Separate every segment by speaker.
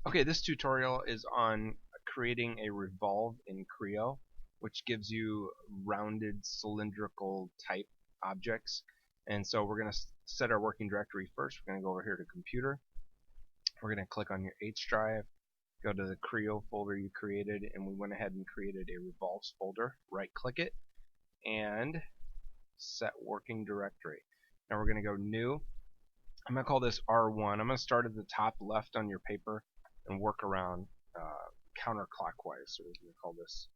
Speaker 1: Okay, this tutorial is on creating a revolve in Creo, which gives you rounded cylindrical type objects. And so we're going to set our working directory first. We're going to go over here to computer. We're going to click on your H drive, go to the Creo folder you created, and we went ahead and created a revolves folder. Right click it and set working directory. Now we're going to go new. I'm going to call this R1. I'm going to start at the top left on your paper and work around counterclockwise. So we're going to call this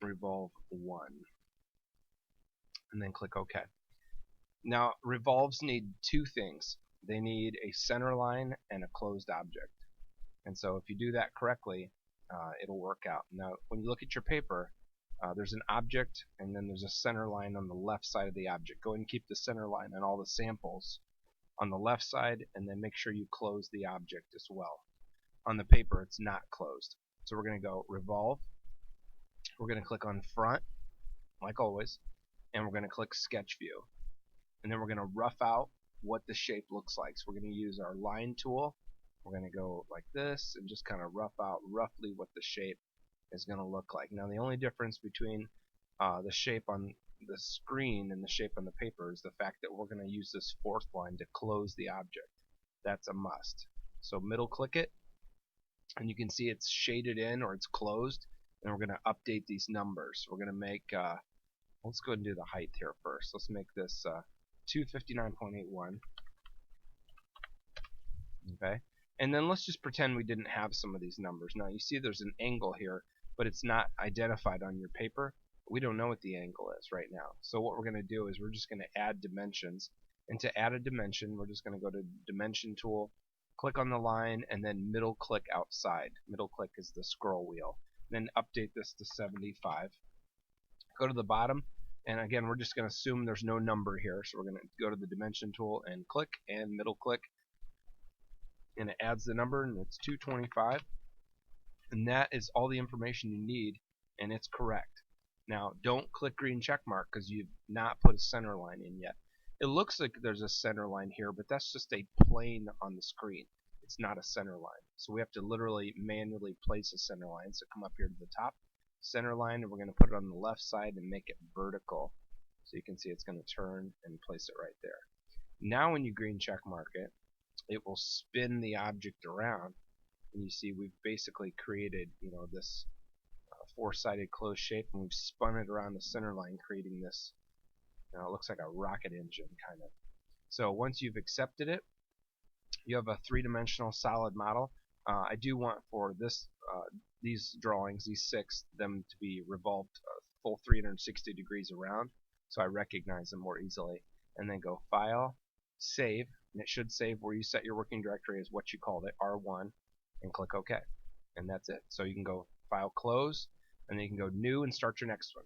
Speaker 1: Revolve1 and then click OK. Now revolves need two things. They need a center line and a closed object. And so if you do that correctly, it'll work out. Now when you look at your paper, there's an object and then there's a center line on the left side of the object. Go ahead and keep the center line on all the samples on the left side, and then make sure you close the object as well. On the paper it's not closed. So we're going to go revolve, we're going to click on front like always, and we're going to click sketch view, and then we're going to rough out what the shape looks like. So we're going to use our line tool. We're going to go like this and just kind of rough out roughly what the shape is going to look like. Now the only difference between the shape on the screen and the shape on the paper is the fact that we're going to use this fourth line to close the object. That's a must. So middle click it, and you can see it's shaded in or it's closed, and we're going to update these numbers. We're going to make let's go ahead and do the height here first. Let's make this 259.81. Okay, and then let's just pretend we didn't have some of these numbers. Now you see there's an angle here, but it's not identified on your paper. We don't know what the angle is right now. So what we're going to do is we're just going to add dimensions. And to add a dimension, we're just going to go to dimension tool, click on the line, and then middle click outside. Middle click is the scroll wheel. Then update this to 75. Go to the bottom, and again we're just going to assume there's no number here. So we're going to go to the dimension tool and click and middle click, and it adds the number, and it's 225. And that is all the information you need, and it's correct. Now don't click green check mark because you've not put a center line in yet. It looks like there's a center line here, but that's just a plane on the screen. It's not a center line. So we have to literally manually place a center line. So come up here to the top, center line, and we're going to put it on the left side and make it vertical. So you can see it's going to turn and place it right there. Now when you green check mark it, it will spin the object around, and you see we've basically created, this four-sided closed shape, and we've spun it around the center line, creating this. Now it looks like a rocket engine kind of. So once you've accepted it, you have a three-dimensional solid model. I do want for these drawings, these six, them to be revolved full 360 degrees around, so I recognize them more easily. And then go File, Save, and it should save where you set your working directory as what you called it, R1, and click OK. And that's it. So you can go File, Close, and then you can go New and start your next one.